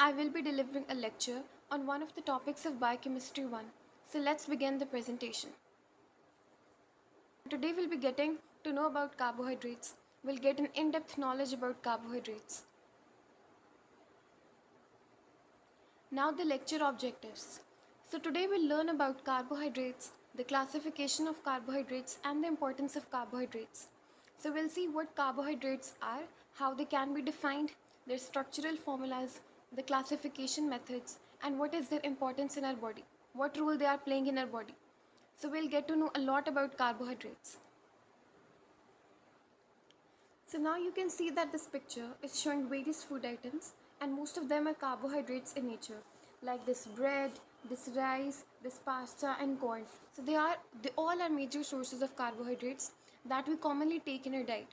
I will be delivering a lecture on one of the topics of Biochemistry 1. So let's begin the presentation. Today we'll be getting to know about carbohydrates. We'll get an in-depth knowledge about carbohydrates. Now the lecture objectives. So today we'll learn about carbohydrates, the classification of carbohydrates and the importance of carbohydrates. So we'll see what carbohydrates are, how they can be defined, their structural formulas, the classification methods, and what is their importance in our body, what role they are playing in our body. So we'll get to know a lot about carbohydrates. So now you can see that this picture is showing various food items and most of them are carbohydrates in nature, like this bread, this rice, this pasta and corn. So they all are major sources of carbohydrates that we commonly take in our diet.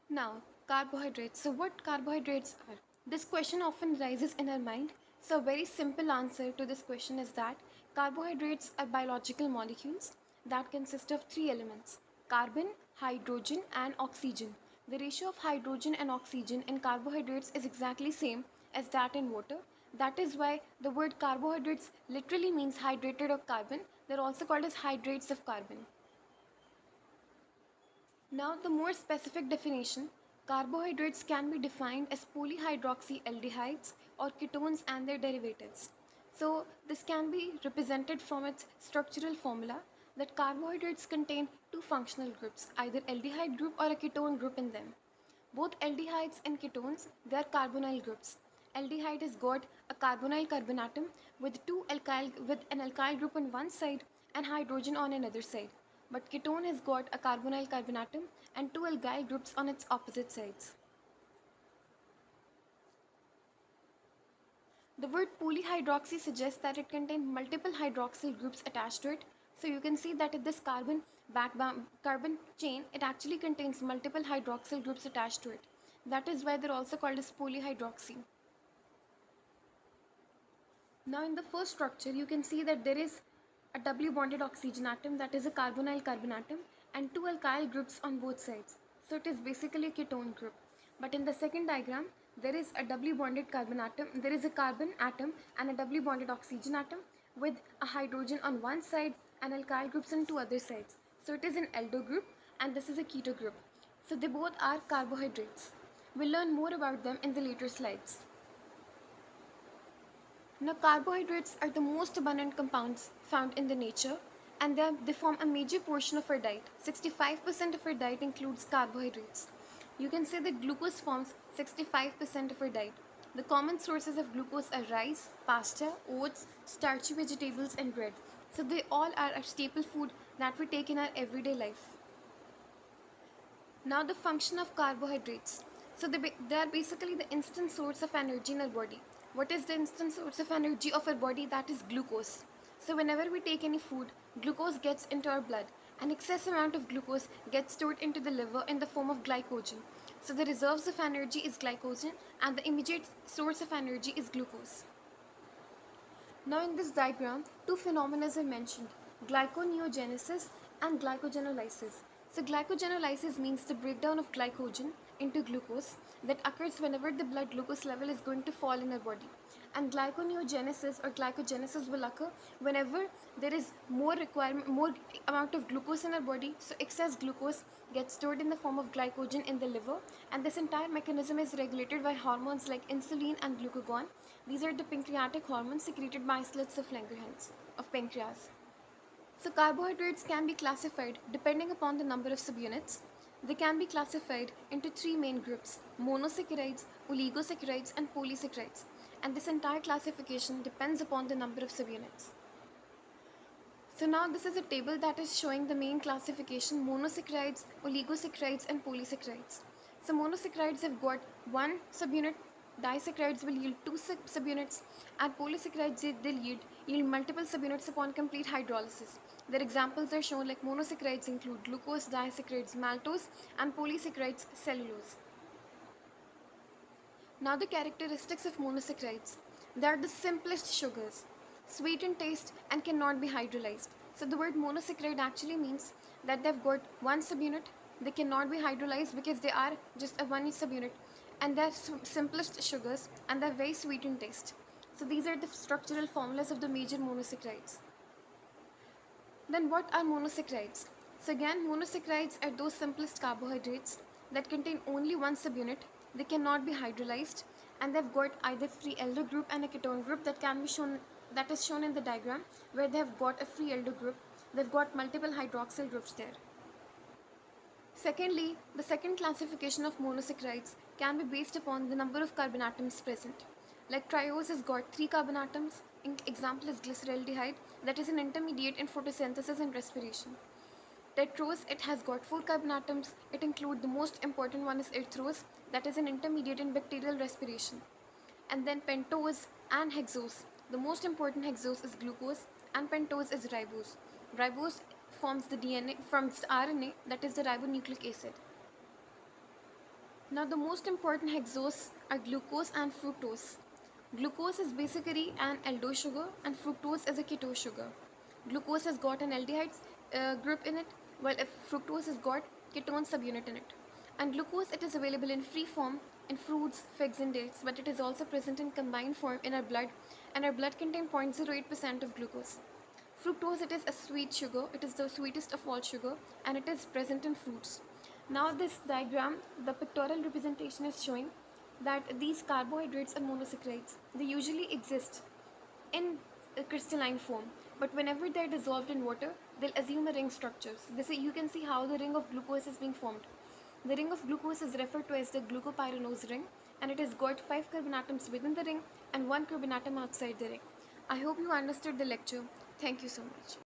Now, carbohydrates. So what carbohydrates are? This question often rises in our mind. So a very simple answer to this question is that carbohydrates are biological molecules that consist of three elements: carbon, hydrogen and oxygen. The ratio of hydrogen and oxygen in carbohydrates is exactly same as that in water. That is why the word carbohydrates literally means hydrated of carbon. They're also called as hydrates of carbon. Now, the more specific definition, carbohydrates can be defined as polyhydroxyaldehydes or ketones and their derivatives. So, this can be represented from its structural formula that carbohydrates contain two functional groups, either aldehyde group or a ketone group in them. Both aldehydes and ketones, they are carbonyl groups. Aldehyde has got a carbonyl carbon atom with an alkyl group on one side and hydrogen on another side. But ketone has got a carbonyl carbon atom and two alkyl groups on its opposite sides. The word polyhydroxy suggests that it contains multiple hydroxyl groups attached to it. So you can see that in this carbon chain, it actually contains multiple hydroxyl groups attached to it. That is why they're also called as polyhydroxy. Now in the first structure, you can see that there is a double bonded oxygen atom, that is a carbonyl carbon atom, and two alkyl groups on both sides. So it is basically a ketone group. But in the second diagram, there is a doubly bonded carbon atom, there is a carbon atom and a doubly bonded oxygen atom with a hydrogen on one side and alkyl groups on two other sides. So it is an aldo group and this is a keto group. So they both are carbohydrates. We'll learn more about them in the later slides. Now, carbohydrates are the most abundant compounds found in the nature and they form a major portion of our diet. 65% of our diet includes carbohydrates. You can say that glucose forms 65% of our diet. The common sources of glucose are rice, pasta, oats, starchy vegetables and bread. So they all are a staple food that we take in our everyday life. Now the function of carbohydrates. So they are basically the instant source of energy in our body. What is the instant source of energy of our body? That is glucose. So whenever we take any food, glucose gets into our blood. An excess amount of glucose gets stored into the liver in the form of glycogen. So the reserves of energy is glycogen and the immediate source of energy is glucose. Now in this diagram, two phenomena are mentioned: glyconeogenesis and glycogenolysis. So glycogenolysis means the breakdown of glycogen into glucose that occurs whenever the blood glucose level is going to fall in our body. And glyconeogenesis or glycogenesis will occur whenever there is more amount of glucose in our body. So excess glucose gets stored in the form of glycogen in the liver, and this entire mechanism is regulated by hormones like insulin and glucagon. These are the pancreatic hormones secreted by islets of Langerhans of pancreas. So carbohydrates can be classified depending upon the number of subunits. They can be classified into three main groups: monosaccharides, oligosaccharides and polysaccharides. And this entire classification depends upon the number of subunits. So now this is a table that is showing the main classification: monosaccharides, oligosaccharides and polysaccharides. So monosaccharides have got one subunit, disaccharides will yield two subunits, and polysaccharides they'll yield multiple subunits upon complete hydrolysis. Their examples are shown, like monosaccharides include glucose, disaccharides maltose and polysaccharides cellulose. Now the characteristics of monosaccharides. They are the simplest sugars, sweet in taste and cannot be hydrolyzed. So the word monosaccharide actually means that they've got one subunit, they cannot be hydrolyzed because they are just a one subunit, and they're simplest sugars, and they're very sweet in taste. So these are the structural formulas of the major monosaccharides. Then what are monosaccharides? So again, monosaccharides are those simplest carbohydrates that contain only one subunit. They cannot be hydrolyzed, and they've got either free aldo group and a ketone group that can be shown, that is shown in the diagram, where they have got a free aldo group. They've got multiple hydroxyl groups there. Secondly, the second classification of monosaccharides can be based upon the number of carbon atoms present. Like triose has got 3 carbon atoms. Example is glyceraldehyde, that is an intermediate in photosynthesis and respiration. Tetrose, it has got 4 carbon atoms. It includes the most important one is erythrose, that is an intermediate in bacterial respiration. And then pentose and hexose. The most important hexose is glucose and pentose is ribose. Ribose forms the DNA, forms the RNA, that is the ribonucleic acid. Now the most important hexose are glucose and fructose. Glucose is basically an aldose sugar and fructose is a ketose sugar. Glucose has got an aldehyde group in it, while if fructose has got ketone subunit in it. And glucose, it is available in free form in fruits, figs and dates, but it is also present in combined form in our blood, and our blood contains 0.08% of glucose. Fructose, it is a sweet sugar, it is the sweetest of all sugar, and it is present in fruits. Now this diagram, the pictorial representation is showing that these carbohydrates are monosaccharides. They usually exist in a crystalline form, but whenever they're dissolved in water, they'll assume a ring structure. So this, you can see how the ring of glucose is being formed. The ring of glucose is referred to as the glucopyranose ring, and it has got 5 carbon atoms within the ring and 1 carbon atom outside the ring. I hope you understood the lecture. Thank you so much.